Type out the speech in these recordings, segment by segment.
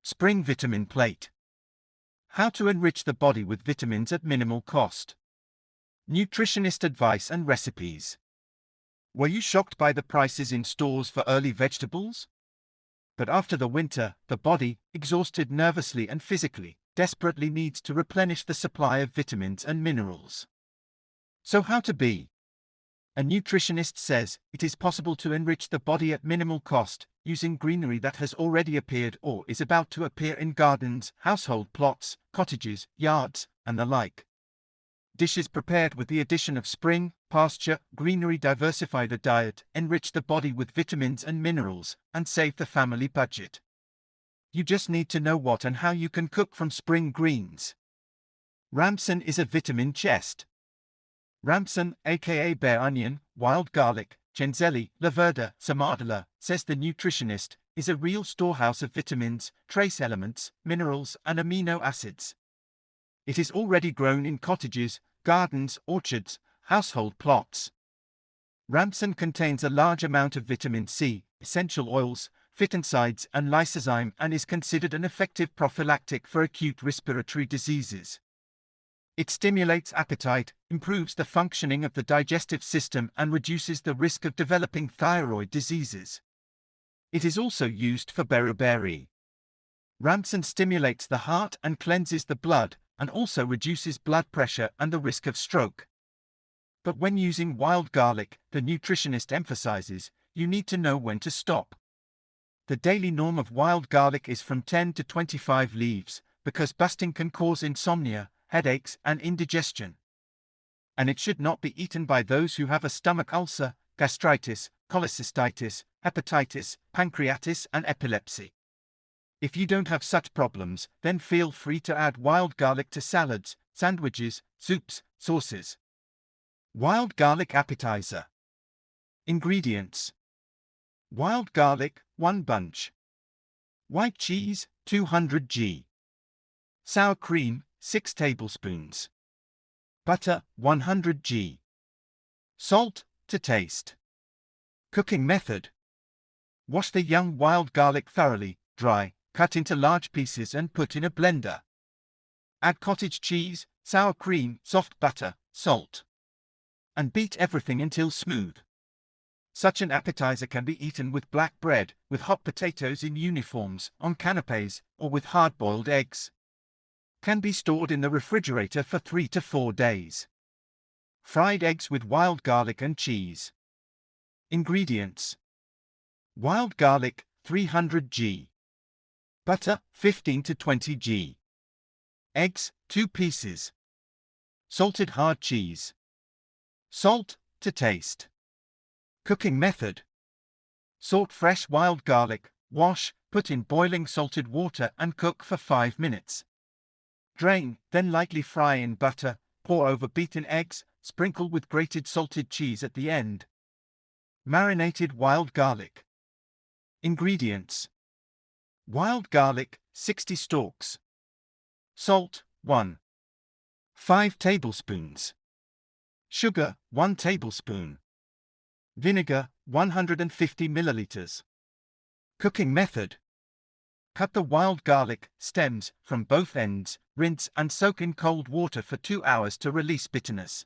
Spring Vitamin Plate. How to enrich the body with vitamins at minimal cost. Nutritionist advice and recipes. Were you shocked by the prices in stores for early vegetables? But after the winter, the body, exhausted nervously and physically, desperately needs to replenish the supply of vitamins and minerals. So how to be? A nutritionist says it is possible to enrich the body at minimal cost, using greenery that has already appeared or is about to appear in gardens, household plots, cottages, yards, and the like. Dishes prepared with the addition of spring, pasture, greenery diversify the diet, enrich the body with vitamins and minerals, and save the family budget. You just need to know what and how you can cook from spring greens. Ramson is a vitamin chest. Ramson, aka bear onion, wild garlic, genzelli, lavender, samardula, says the nutritionist, is a real storehouse of vitamins, trace elements, minerals, and amino acids. It is already grown in cottages, gardens, orchards, household plots. Ramson contains a large amount of vitamin C, essential oils, phytoncides, and lysozyme and is considered an effective prophylactic for acute respiratory diseases. It stimulates appetite, improves the functioning of the digestive system, and reduces the risk of developing thyroid diseases. It is also used for beriberi. Ramson stimulates the heart and cleanses the blood, and also reduces blood pressure and the risk of stroke. But when using wild garlic, the nutritionist emphasizes, you need to know when to stop. The daily norm of wild garlic is from 10 to 25 leaves, because busting can cause insomnia, headaches, and indigestion. And it should not be eaten by those who have a stomach ulcer, gastritis, cholecystitis, hepatitis, pancreatitis, and epilepsy. If you don't have such problems, then feel free to add wild garlic to salads, sandwiches, soups, sauces. Wild garlic appetizer. Ingredients. Wild garlic, 1 bunch. White cheese, 200 g. Sour cream, 6 tablespoons. Butter, 100 g. Salt, to taste. Cooking method. Wash the young wild garlic thoroughly, dry, cut into large pieces and put in a blender. Add cottage cheese, sour cream, soft butter, salt. And beat everything until smooth. Such an appetizer can be eaten with black bread, with hot potatoes in uniforms, on canapes, or with hard-boiled eggs. Can be stored in the refrigerator for 3 to 4 days. Fried eggs with wild garlic and cheese. Ingredients. Wild garlic, 300 g. Butter, 15 to 20 g. Eggs, 2 pieces. Salted hard cheese. Salt, to taste. Cooking method. Salt fresh wild garlic, wash, put in boiling salted water and cook for 5 minutes. Drain, then lightly fry in butter, pour over beaten eggs, sprinkle with grated salted cheese at the end. Marinated wild garlic. Ingredients. Wild garlic, 60 stalks. Salt, 1. 5 tablespoons. Sugar, 1 tablespoon. Vinegar, 150 milliliters. Cooking method. Cut the wild garlic stems from both ends, rinse and soak in cold water for 2 hours to release bitterness.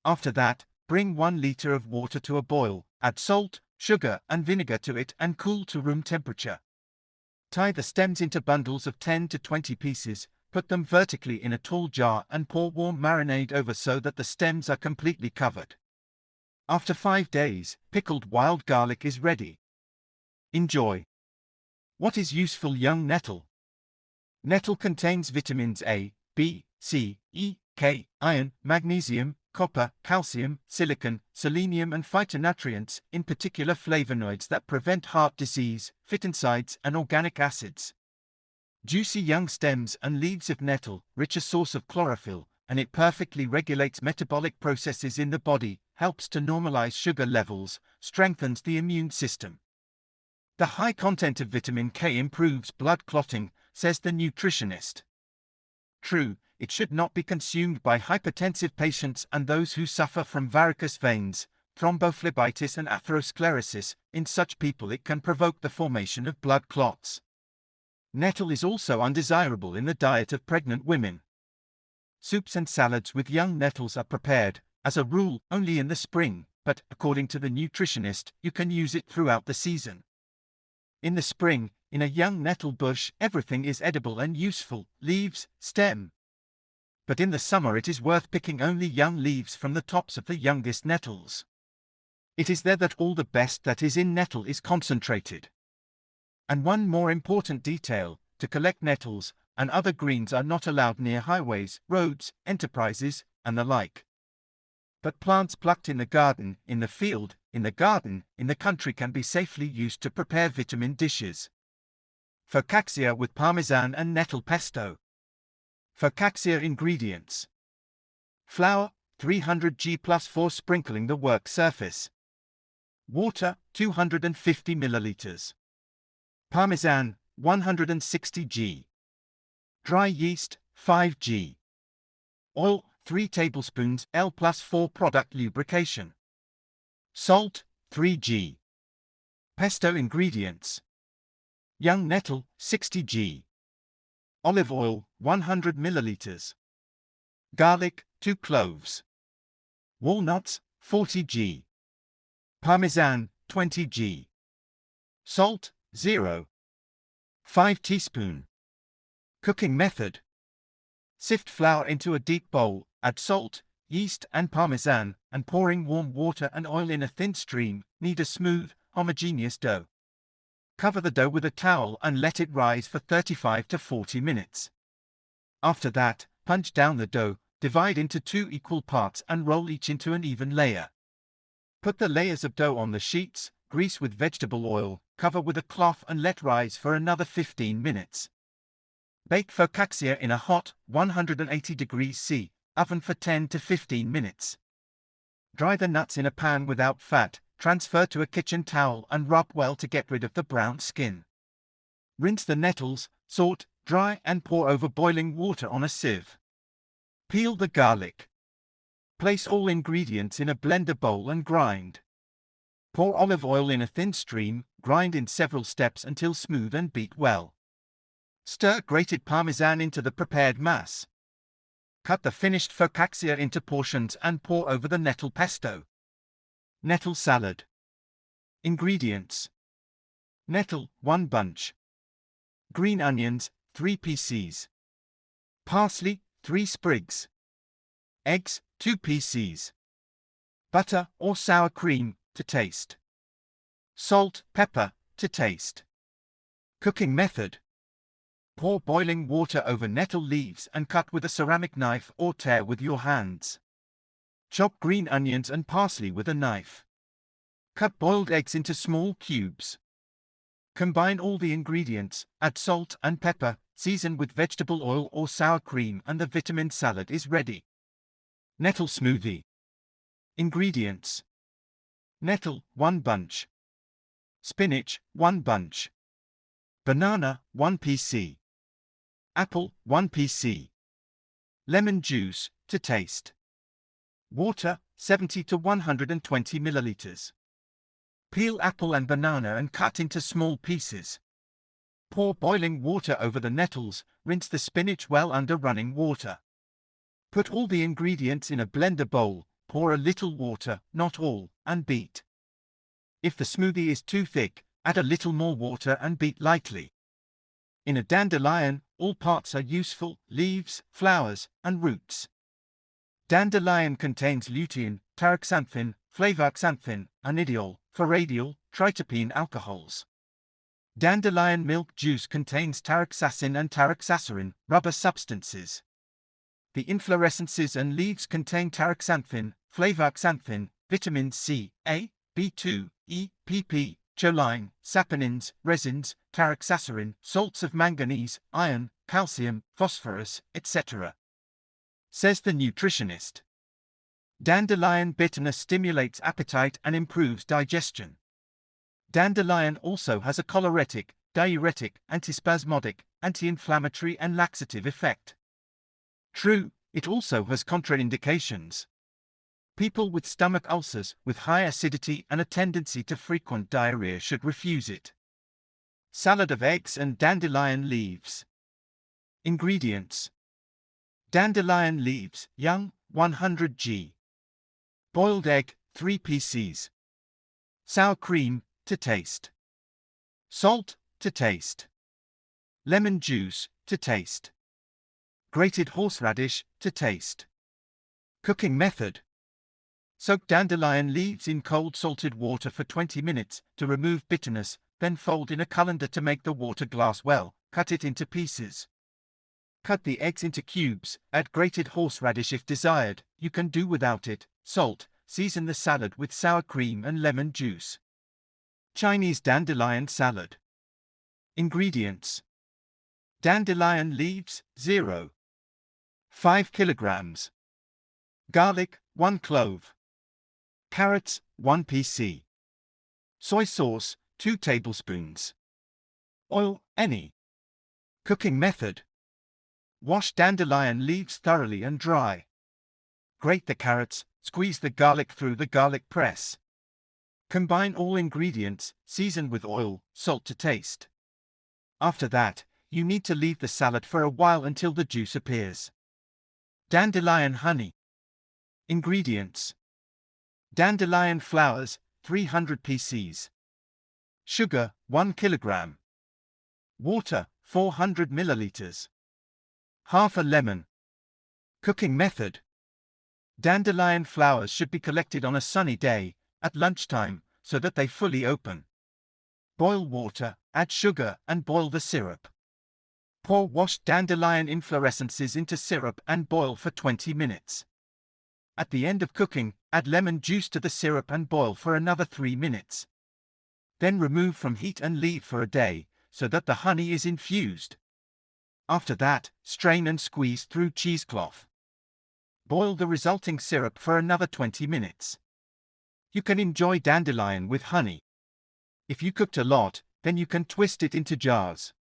After that, bring 1 liter of water to a boil, add salt, sugar, and vinegar to it and cool to room temperature. Tie the stems into bundles of 10 to 20 pieces, put them vertically in a tall jar and pour warm marinade over so that the stems are completely covered. After 5 days, pickled wild garlic is ready. Enjoy. What is useful young nettle? Nettle contains vitamins A, B, C, E, K, iron, magnesium, copper, calcium, silicon, selenium and phytonutrients, in particular flavonoids that prevent heart disease, phytoncides and organic acids. Juicy young stems and leaves of nettle, rich a source of chlorophyll, and it perfectly regulates metabolic processes in the body, helps to normalize sugar levels, strengthens the immune system. The high content of vitamin K improves blood clotting, says the nutritionist. True, it should not be consumed by hypertensive patients and those who suffer from varicose veins, thrombophlebitis and atherosclerosis. In such people it can provoke the formation of blood clots. Nettle is also undesirable in the diet of pregnant women. Soups and salads with young nettles are prepared, as a rule, only in the spring, but, according to the nutritionist, you can use it throughout the season. In the spring, in a young nettle bush, everything is edible and useful, leaves, stem. But in the summer it is worth picking only young leaves from the tops of the youngest nettles. It is there that all the best that is in nettle is concentrated. And one more important detail, to collect nettles and other greens are not allowed near highways, roads, enterprises, and the like. But plants plucked in the garden, in the field, in the garden, in the country can be safely used to prepare vitamin dishes. Focaccia with parmesan and nettle pesto. Focaccia ingredients. Flour, 300 g plus 4 sprinkling the work surface. Water, 250 milliliters. Parmesan, 160 g. Dry yeast, 5 g. Oil, 3 tablespoons L plus 4 product lubrication. Salt, 3 g. Pesto ingredients. Young nettle, 60 g. Olive oil, 100 milliliters. Garlic, 2 cloves. Walnuts, 40 g. Parmesan, 20 g. Salt, 0. 5 teaspoon. Cooking method. Sift flour into a deep bowl, add salt, yeast and parmesan, and pouring warm water and oil in a thin stream, knead a smooth, homogeneous dough. Cover the dough with a towel and let it rise for 35 to 40 minutes. After that, punch down the dough, divide into 2 equal parts and roll each into an even layer. Put the layers of dough on the sheets, grease with vegetable oil, cover with a cloth and let rise for another 15 minutes. Bake focaccia in a hot, 180 degrees C, oven for 10 to 15 minutes. Dry the nuts in a pan without fat, transfer to a kitchen towel and rub well to get rid of the brown skin. Rinse the nettles, sort, dry and pour over boiling water on a sieve. Peel the garlic. Place all ingredients in a blender bowl and grind. Pour olive oil in a thin stream, grind in several steps until smooth and beat well. Stir grated parmesan into the prepared mass. Cut the finished focaccia into portions and pour over the nettle pesto. Nettle salad. Ingredients. Nettle, 1 bunch. Green onions, 3 pieces. Parsley, 3 sprigs. Eggs, 2 pieces. Butter or sour cream, to taste. Salt, pepper, to taste. Cooking method. Pour boiling water over nettle leaves and cut with a ceramic knife or tear with your hands. Chop green onions and parsley with a knife. Cut boiled eggs into small cubes. Combine all the ingredients, add salt and pepper, season with vegetable oil or sour cream and the vitamin salad is ready. Nettle smoothie. Ingredients. Nettle, 1 bunch. Spinach, 1 bunch. Banana, 1 pc. Apple, 1 pc. Lemon juice, to taste. Water, 70 to 120 milliliters. Peel apple and banana and cut into small pieces. Pour boiling water over the nettles, rinse the spinach well under running water. Put all the ingredients in a blender bowl, pour a little water, not all, and beat. If the smoothie is too thick, add a little more water and beat lightly. In a dandelion, all parts are useful, leaves, flowers, and roots. Dandelion contains lutein, taraxanthin, flavoxanthin, anidiol, faradiol, tritopene alcohols. Dandelion milk juice contains taraxacin and taraxacerin, rubber substances. The inflorescences and leaves contain taraxanthin, flavoxanthin, vitamin C, A, B2, E, PP, choline, saponins, resins, taraxacerin, salts of manganese, iron, calcium, phosphorus, etc. Says the nutritionist. Dandelion bitterness stimulates appetite and improves digestion. Dandelion also has a choleretic, diuretic, antispasmodic, anti-inflammatory and laxative effect. True, it also has contraindications. People with stomach ulcers, with high acidity and a tendency to frequent diarrhea should refuse it. Salad of eggs and dandelion leaves. Ingredients: dandelion leaves, young, 100 g. Boiled egg, 3 pieces. Sour cream, to taste. Salt, to taste. Lemon juice, to taste. Grated horseradish, to taste. Cooking method: soak dandelion leaves in cold salted water for 20 minutes to remove bitterness, then fold in a colander to make the water glass well, cut it into pieces. Cut the eggs into cubes, add grated horseradish if desired, you can do without it, salt, season the salad with sour cream and lemon juice. Chinese dandelion salad. Ingredients: dandelion leaves, 0.5 kilograms. Garlic, 1 clove. Carrots, 1 pc. Soy sauce, 2 tablespoons. Oil, any. Cooking method: wash dandelion leaves thoroughly and dry. Grate the carrots, squeeze the garlic through the garlic press. Combine all ingredients, season with oil, salt to taste. After that, you need to leave the salad for a while until the juice appears. Dandelion honey. Ingredients: dandelion flowers, 300 pcs. Sugar, 1 kilogram. Water, 400 milliliters. Half a lemon. Cooking method: dandelion flowers should be collected on a sunny day, at lunchtime, so that they fully open. Boil water, add sugar and boil the syrup. Pour washed dandelion inflorescences into syrup and boil for 20 minutes. At the end of cooking, add lemon juice to the syrup and boil for another 3 minutes. Then remove from heat and leave for a day, so that the honey is infused. After that, strain and squeeze through cheesecloth. Boil the resulting syrup for another 20 minutes. You can enjoy dandelion with honey. If you cooked a lot, then you can twist it into jars.